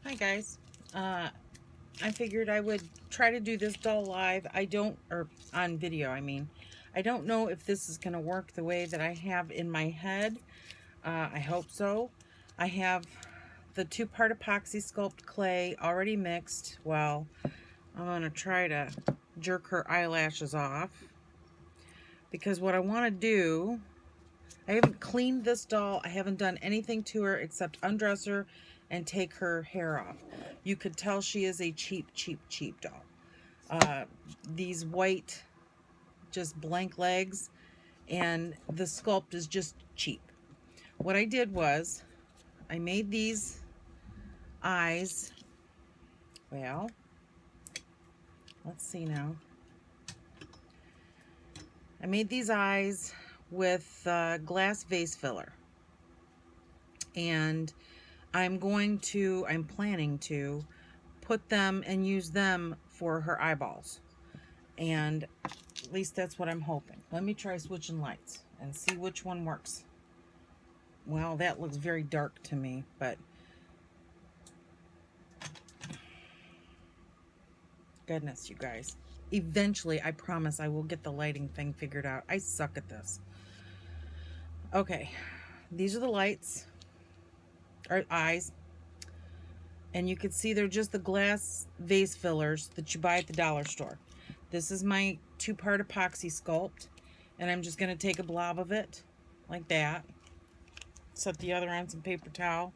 Hi guys. I figured I would try to do this doll live. Or on video, I mean. I don't know if this is going to work the way that I have in my head. I hope so. I have the two-part epoxy sculpt clay already mixed. Well, I'm going to try to jerk her eyelashes off. Because what I want to do, I haven't cleaned this doll. I haven't done anything to her except undress her and take her hair off. You could tell she is a cheap doll. These white, just blank legs, and the sculpt is just cheap. What I did was, I made these eyes. Well, let's see now. I made these eyes with glass vase filler. And I'm planning to put them and use them for her eyeballs. And at least that's what I'm hoping. Let me try switching lights and see which one works. Well, that looks very dark to me, but goodness, you guys. Eventually, I promise I will get the lighting thing figured out. I suck at this. Okay, these are the lights, or eyes. And you can see they're just the glass vase fillers that you buy at the dollar store. This is my two-part epoxy sculpt, and I'm just going to take a blob of it like that, set the other on some paper towel,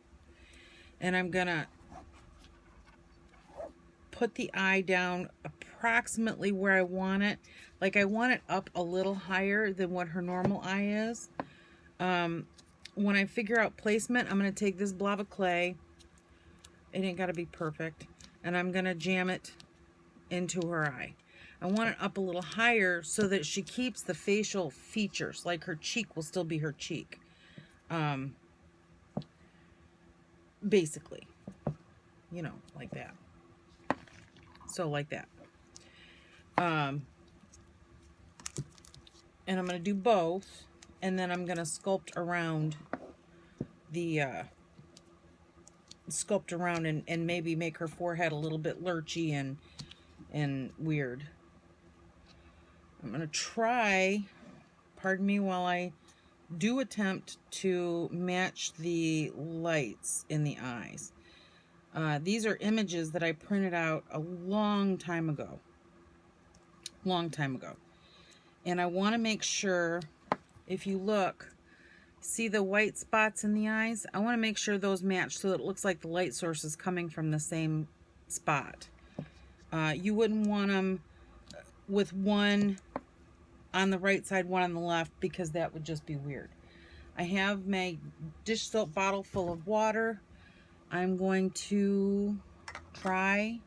and I'm going to put the eye down approximately where I want it. Like, I want it up a little higher than what her normal eye is. When I figure out placement, I'm going to take this blob of clay. It ain't got to be perfect. And I'm going to jam it into her eye. I want it up a little higher so that she keeps the facial features. Like, her cheek will still be her cheek. Basically. You know, like that. So, like that. And I'm going to do both. And then I'm going to sculpt around the... and maybe make her forehead a little bit lurchy and weird. I'm going to try, pardon me while I do attempt to match the lights in the eyes. These are images that I printed out a long time ago. And I want to make sure, if you look, see the white spots in the eyes? I want to make sure those match so it looks like the light source is coming from the same spot. You wouldn't want them with one on the right side, one on the left, because that would just be weird. I have my dish soap bottle full of water. I'm going to try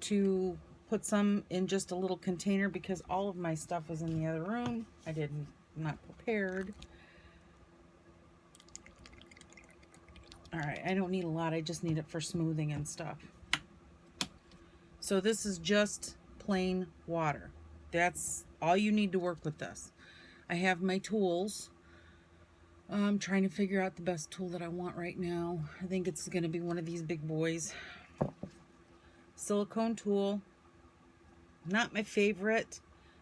to put some in just a little container because all of my stuff is in the other room. I'm not prepared. Alright, I don't need a lot. I just need it for smoothing and stuff. So this is just plain water. That's all you need to work with this. I have my tools. I'm trying to figure out the best tool that I want right now. I think it's going to be one of these big boys. Silicone tool. Not my favorite.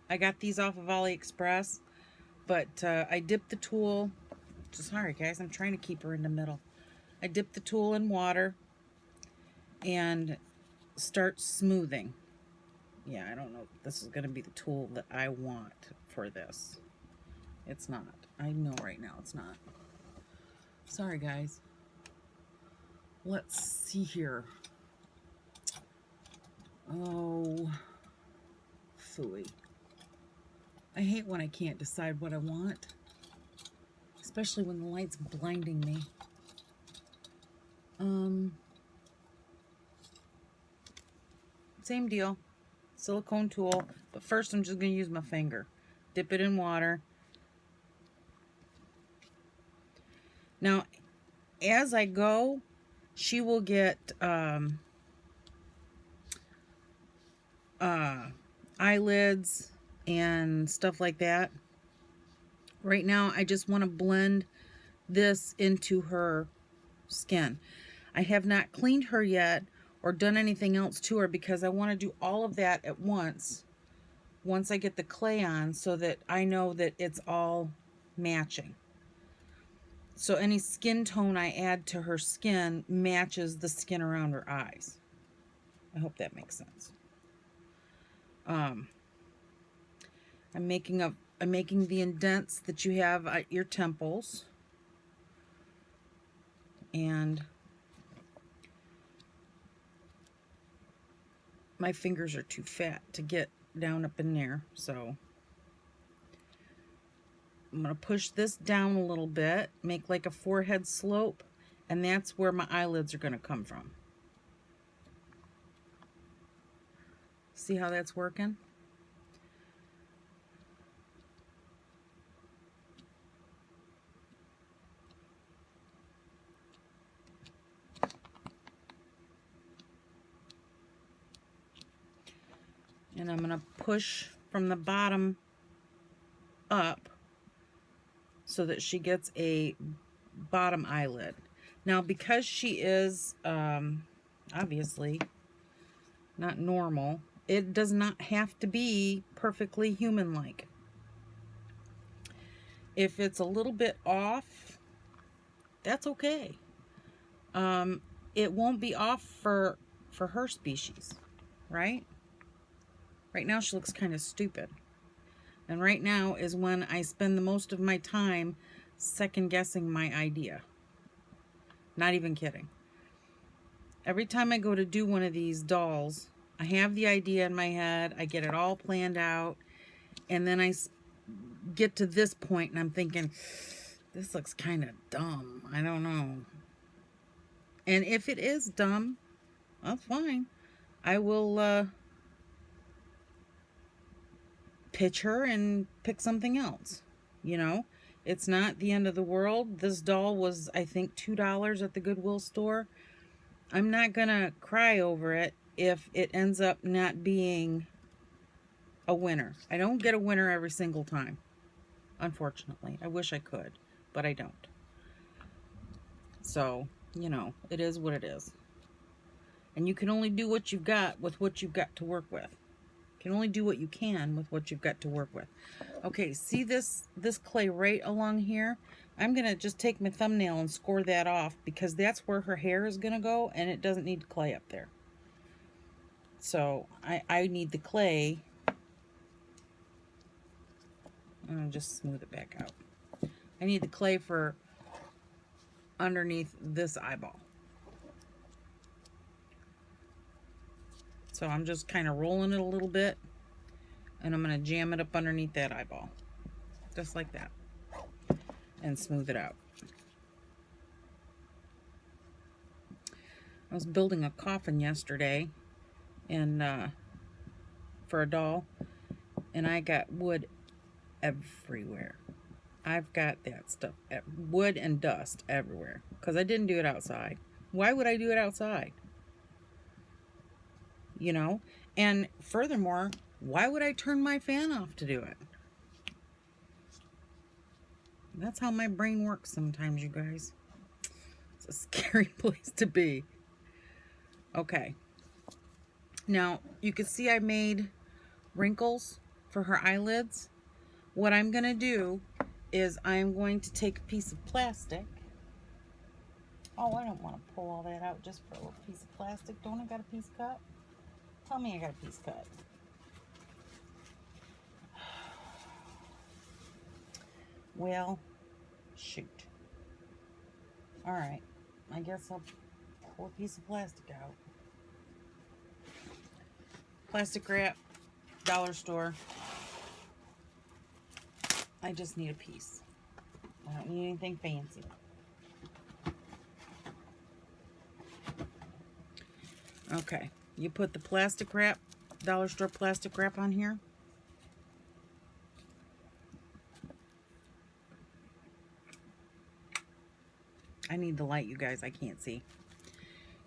I got these off of AliExpress. But I dipped the tool. Sorry guys, I'm trying to keep her in the middle. I dip the tool in water and start smoothing. Yeah, I don't know if this is going to be the tool that I want for this. It's not. I know right now it's not. Sorry, guys. Let's see here. Oh, phooey. I hate when I can't decide what I want, especially when the light's blinding me. Same deal. Silicone tool, but first I'm just going to use my finger. Dip it in water. Now, as I go, she will get eyelids and stuff like that. Right now, I just want to blend this into her skin. I have not cleaned her yet or done anything else to her because I want to do all of that at once I get the clay on, so that I know that it's all matching. So any skin tone I add to her skin matches the skin around her eyes. I hope that makes sense. I'm making the indents that you have at your temples. And my fingers are too fat to get down up in there, so I'm going to push this down a little bit, make like a forehead slope, and that's where my eyelids are going to come from. See how that's working? And I'm going to push from the bottom up so that she gets a bottom eyelid. Now, because she is obviously not normal, it does not have to be perfectly human-like. If it's a little bit off, that's okay. It won't be off for her species, right? Right now she looks kind of stupid. And right now is when I spend the most of my time second guessing my idea. Not even kidding. Every time I go to do one of these dolls, I have the idea in my head, I get it all planned out, and then I get to this point and I'm thinking, this looks kind of dumb. I don't know. And if it is dumb, that's fine. I will pitch her and pick something else. You know, it's not the end of the world. This doll was, I think, $2 at the Goodwill store. I'm not gonna cry over it if it ends up not being a winner. I don't get a winner every single time, unfortunately. I wish I could, but I don't. So, you know, it is what it is. And you can only do what you've got with what you've got to work with. You can only do what you can with what you've got to work with. Okay, see this clay right along here? I'm going to just take my thumbnail and score that off because that's where her hair is going to go, and it doesn't need clay up there. So I need the clay. I'm going to just smooth it back out. I need the clay for underneath this eyeball. So I'm just kind of rolling it a little bit, and I'm going to jam it up underneath that eyeball. Just like that. And smooth it out. I was building a coffin yesterday and for a doll, and I got wood everywhere. I've got that stuff, wood and dust everywhere, because I didn't do it outside. Why would I do it outside? You know? And furthermore, why would I turn my fan off to do it? That's how my brain works sometimes, you guys. It's a scary place to be. Okay. Now, you can see I made wrinkles for her eyelids. What I'm going to do is I'm going to take a piece of plastic. Oh, I don't want to pull all that out just for a little piece of plastic. Don't I got a piece cut? Tell me I got a piece cut. Well, shoot. Alright, I guess I'll pull a piece of plastic out. Plastic wrap, dollar store. I just need a piece. I don't need anything fancy. Okay, you put the plastic wrap, dollar store plastic wrap on here. I need the light, you guys. I can't see.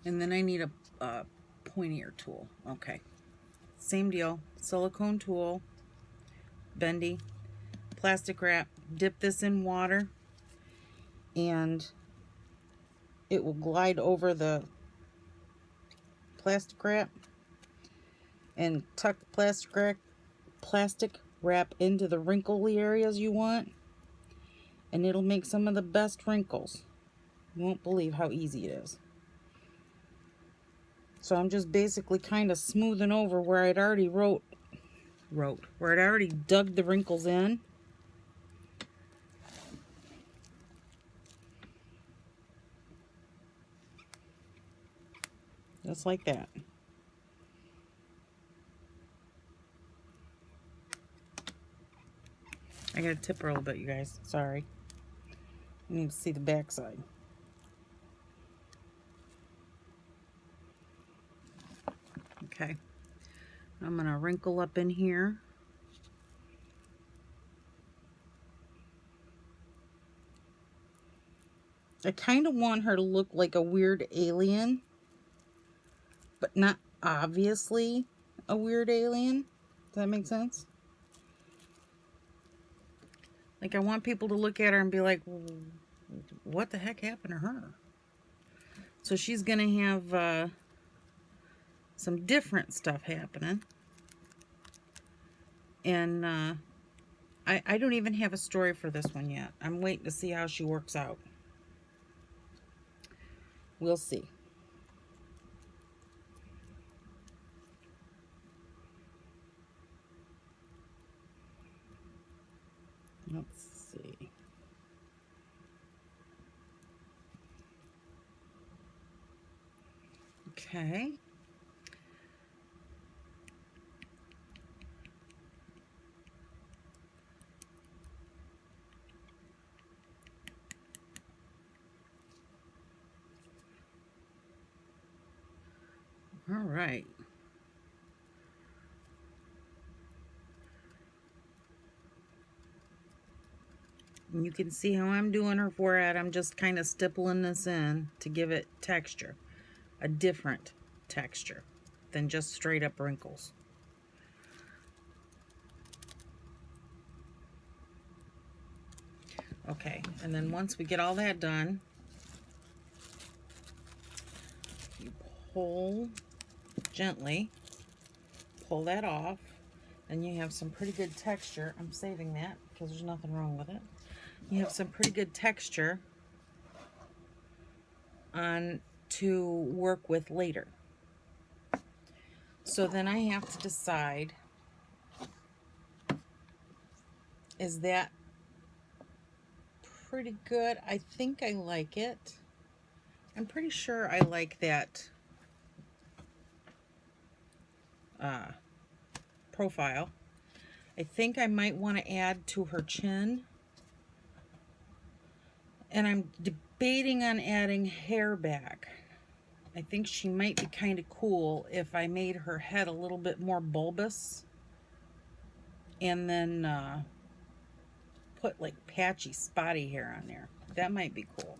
And then I need a pointier tool. Okay. Same deal. Silicone tool. Bendy. Plastic wrap. Dip this in water. And it will glide over the plastic wrap and tuck the plastic wrap into the wrinkly areas you want, and it'll make some of the best wrinkles. You won't believe how easy it is. So I'm just basically kind of smoothing over where I'd already where I'd already dug the wrinkles in. Just like that. I gotta tip her a little bit, you guys. Sorry. You need to see the back side. Okay. I'm gonna wrinkle up in here. I kind of want her to look like a weird alien, but not obviously a weird alien. Does that make sense? Like, I want people to look at her and be like, what the heck happened to her? So she's gonna have some different stuff happening. And I don't even have a story for this one yet. I'm waiting to see how she works out. We'll see. Let's see. Okay. All right. And you can see how I'm doing her forehead. I'm just kind of stippling this in to give it texture, a different texture than just straight up wrinkles. Okay, and then once we get all that done, you gently pull that off, and you have some pretty good texture. I'm saving that because there's nothing wrong with it. You have some pretty good texture on to work with later. So then I have to decide, is that pretty good? I think I like it. I'm pretty sure I like that profile. I think I might want to add to her chin. And I'm debating on adding hair back. I think she might be kind of cool if I made her head a little bit more bulbous. And then put like patchy, spotty hair on there. That might be cool.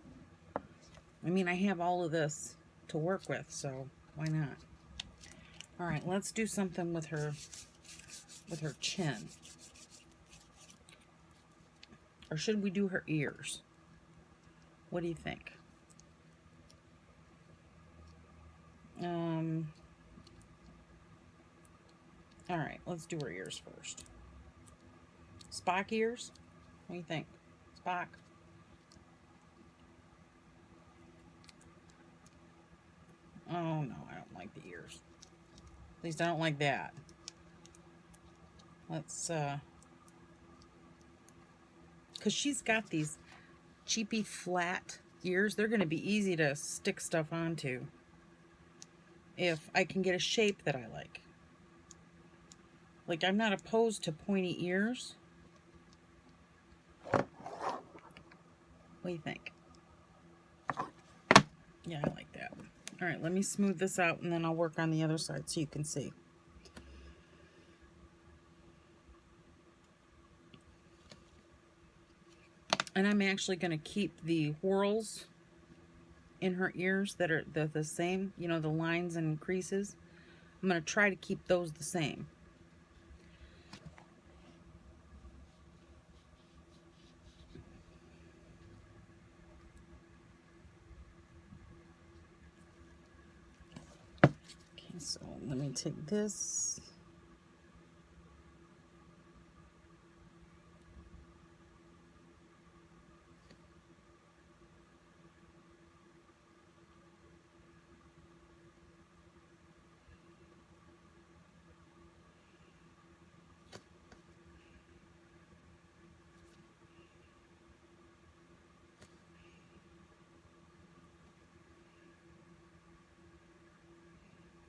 I mean, I have all of this to work with, so why not? All right, let's do something with her chin. Or should we do her ears? What do you think? All right, let's do her ears first. Spock ears? What do you think? Spock? Oh, no, I don't like the ears. At least I don't like that. Let's, because she's got these cheapy flat ears. They're going to be easy to stick stuff onto if I can get a shape that I like. Like, I'm not opposed to pointy ears. What do you think? Yeah, I like that. All right, let me smooth this out, and then I'll work on the other side so you can see. And I'm actually going to keep the whorls in her ears that are the same, you know, the lines and creases. I'm going to try to keep those the same. So let me take this.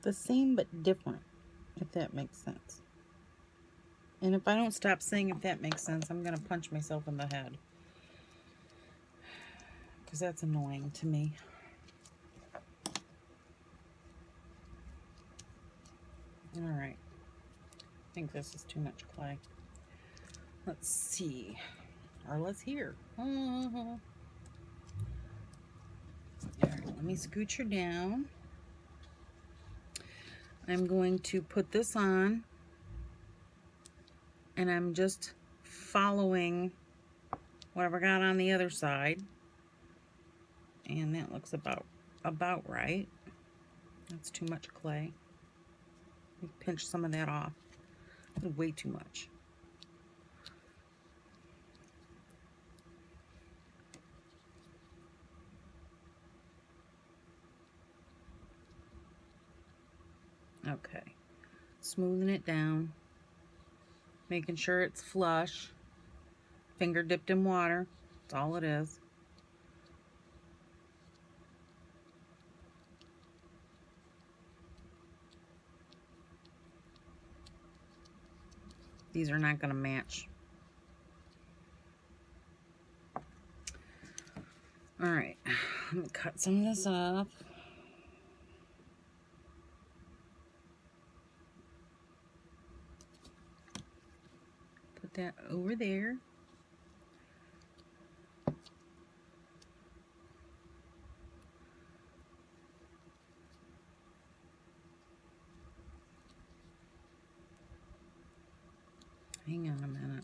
The same but different, if that makes sense. And if I don't stop saying if that makes sense, I'm going to punch myself in the head. Because that's annoying to me. Alright. I think this is too much clay. Let's see. Or let's hear. Alright, let me scooch her down. I'm going to put this on, and I'm just following whatever I got on the other side, and that looks about right. That's too much clay. Pinch some of that off. Way too much. Okay, smoothing it down, making sure it's flush, finger dipped in water, that's all it is. These are not going to match. Alright, I'm going to cut some of this off. Put that over there. Hang on a minute.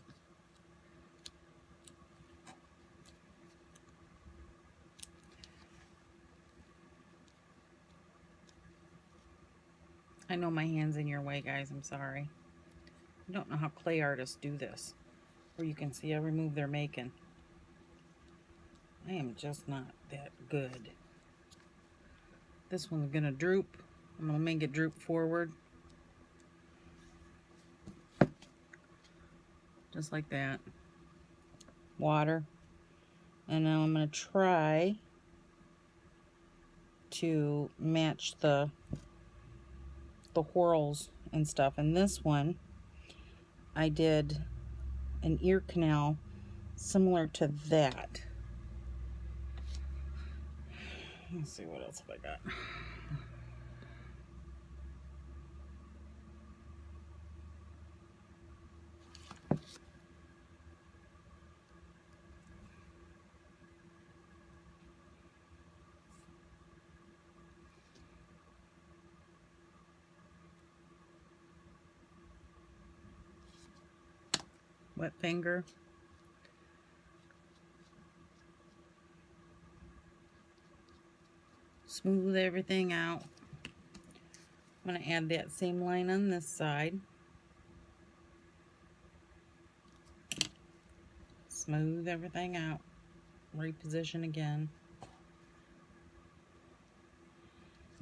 I know my hand's in your way, guys. I'm sorry. I don't know how clay artists do this. Where you can see every move they're making. I am just not that good. This one's gonna droop. I'm gonna make it droop forward. Just like that. Water. And now I'm gonna try to match the whorls and stuff. And this one, I did an ear canal similar to that. Let's see, what else have I got? Wet finger. Smooth everything out. I'm going to add that same line on this side. Smooth everything out. Reposition again.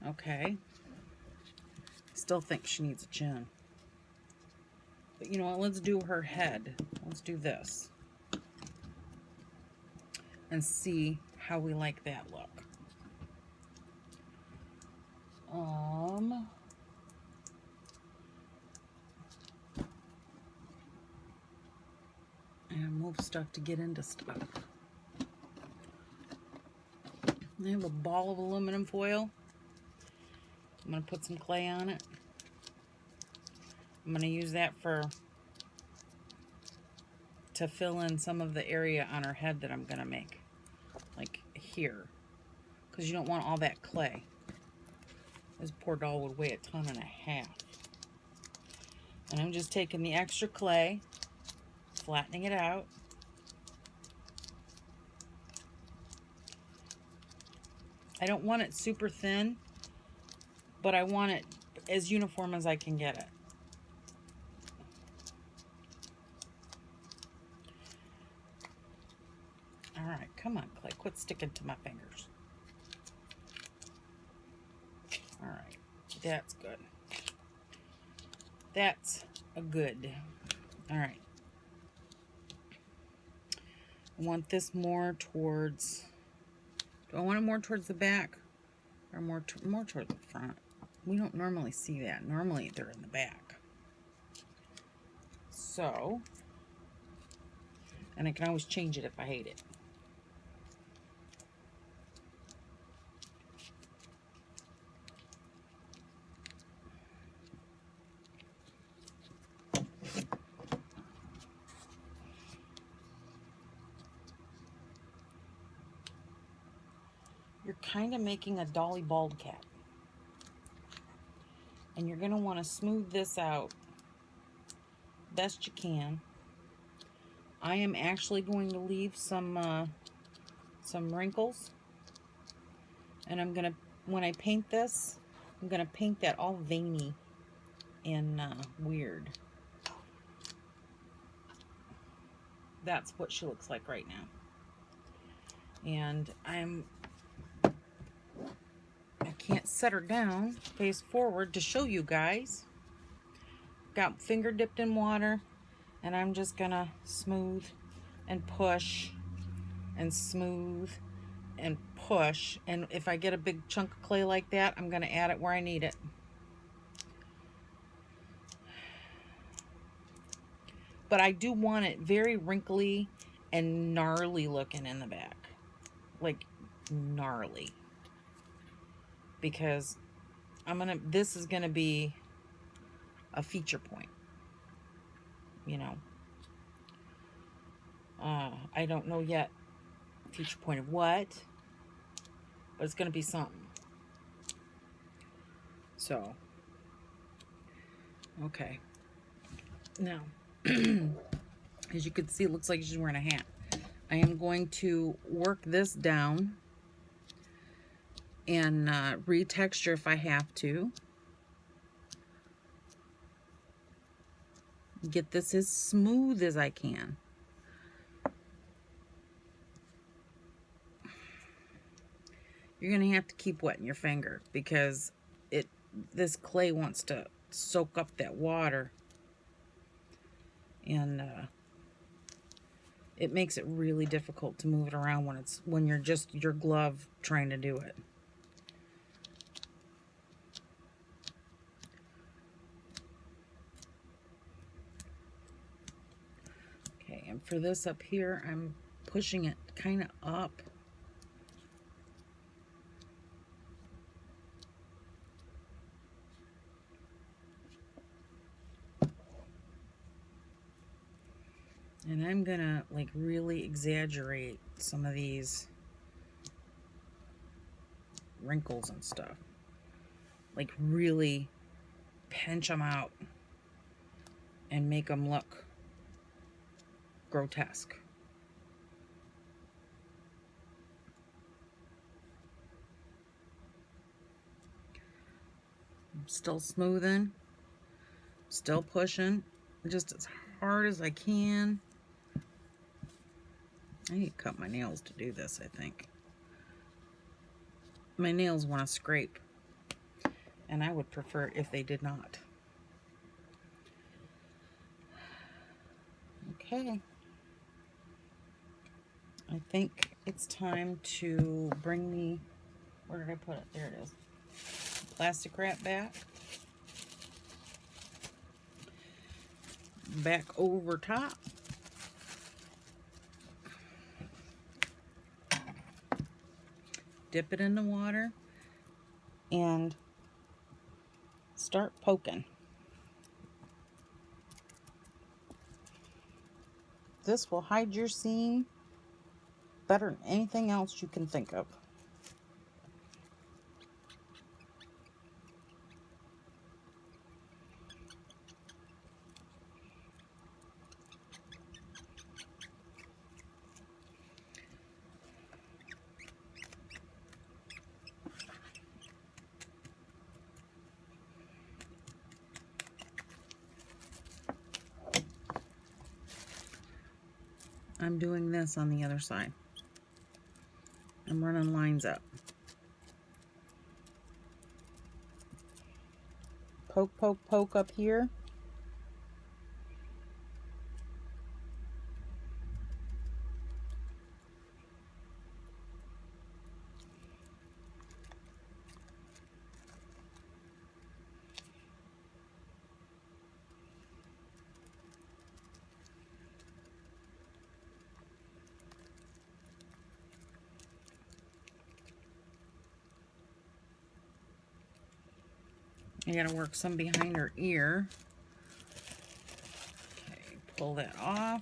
Okay. Still think she needs a chin. But you know what? Let's do her head. Let's do this. And see how we like that look. And move stuff to get into stuff. I have a ball of aluminum foil. I'm going to put some clay on it. I'm going to use that to fill in some of the area on her head that I'm going to make. Like here. Because you don't want all that clay. This poor doll would weigh 1.5 tons. And I'm just taking the extra clay, flattening it out. I don't want it super thin, but I want it as uniform as I can get it. All right, come on, clay, quit sticking to my fingers. All right, that's good. That's a good. All right. I want this more towards, do I want it more towards the back or more towards the front? We don't normally see that. Normally they're in the back. So, and I can always change it if I hate it. You're kind of making a dolly bald cat. And you're going to want to smooth this out best you can. I am actually going to leave some wrinkles. And I'm going to, when I paint this, I'm going to paint that all veiny and weird. That's what she looks like right now. And I can't set her down face forward to show you guys. Got finger dipped in water, and I'm just gonna smooth and push and smooth and push. And if I get a big chunk of clay like that, I'm gonna add it where I need it. But I do want it very wrinkly and gnarly looking in the back. Like gnarly. Because this is gonna be a feature point. You know. I don't know yet feature point of what, but it's gonna be something. So, okay. Now, as you can see, it looks like she's wearing a hat. I am going to work this down and retexture if I have to. Get this as smooth as I can. You're going to have to keep wetting your finger because this clay wants to soak up that water. And it makes it really difficult to move it around when you're just your glove trying to do it. Okay, and for this up here, I'm pushing it kind of up. And I'm gonna like really exaggerate some of these wrinkles and stuff. Like really pinch them out and make them look grotesque. I'm still smoothing, still pushing, just as hard as I can. I need to cut my nails to do this, I think. My nails want to scrape, and I would prefer it if they did not. Okay. I think it's time to bring the, where did I put it? There it is. Plastic wrap back. Back over top. Dip it in the water and start poking. This will hide your seam better than anything else you can think of. I'm doing this on the other side. I'm running lines up. Poke, poke, poke up here. I gotta work some behind her ear. Okay, pull that off.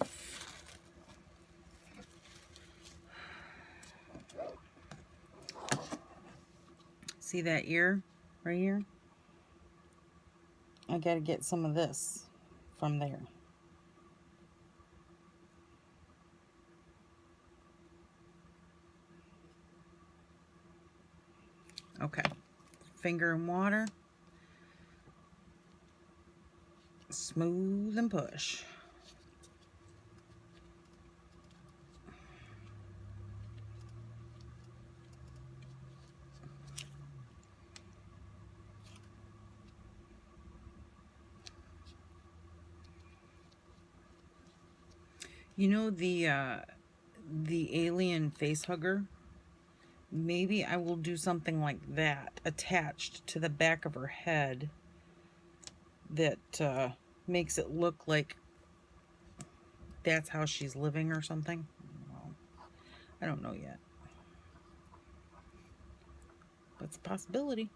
See that ear right here? I gotta get some of this from there. Okay, finger in water. Smooth and push. You know the alien face hugger? Maybe I will do something like that attached to the back of her head that makes it look like that's how she's living or something. Well, I don't know yet. But it's a possibility.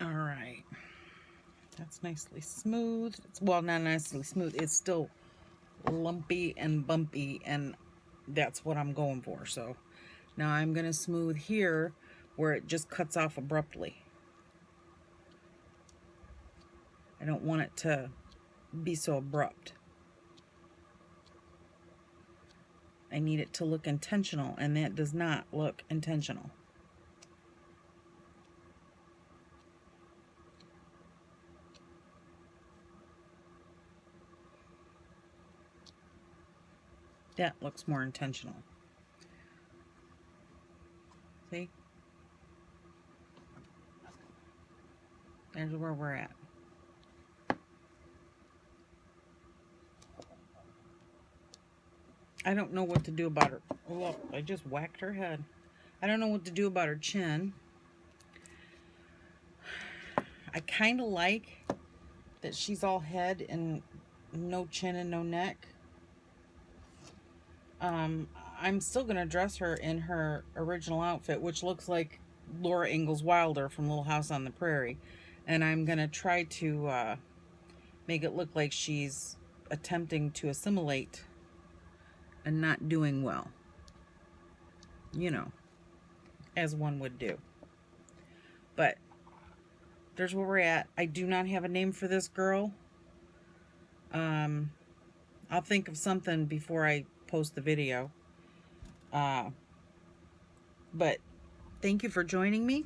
All right. That's nicely smooth. It's, well, not nicely smooth. It's still lumpy and bumpy, and that's what I'm going for. So now I'm going to smooth here where it just cuts off abruptly. I don't want it to be so abrupt. I need it to look intentional, and that does not look intentional. That looks more intentional. See? There's where we're at. I don't know what to do about her. Oh, I just whacked her head. I don't know what to do about her chin. I kind of like that she's all head and no chin and no neck. I'm still going to dress her in her original outfit, which looks like Laura Ingalls Wilder from Little House on the Prairie. And I'm going to try to make it look like she's attempting to assimilate and not doing well. You know, as one would do. But there's where we're at. I do not have a name for this girl. I'll think of something before I post the video. But thank you for joining me.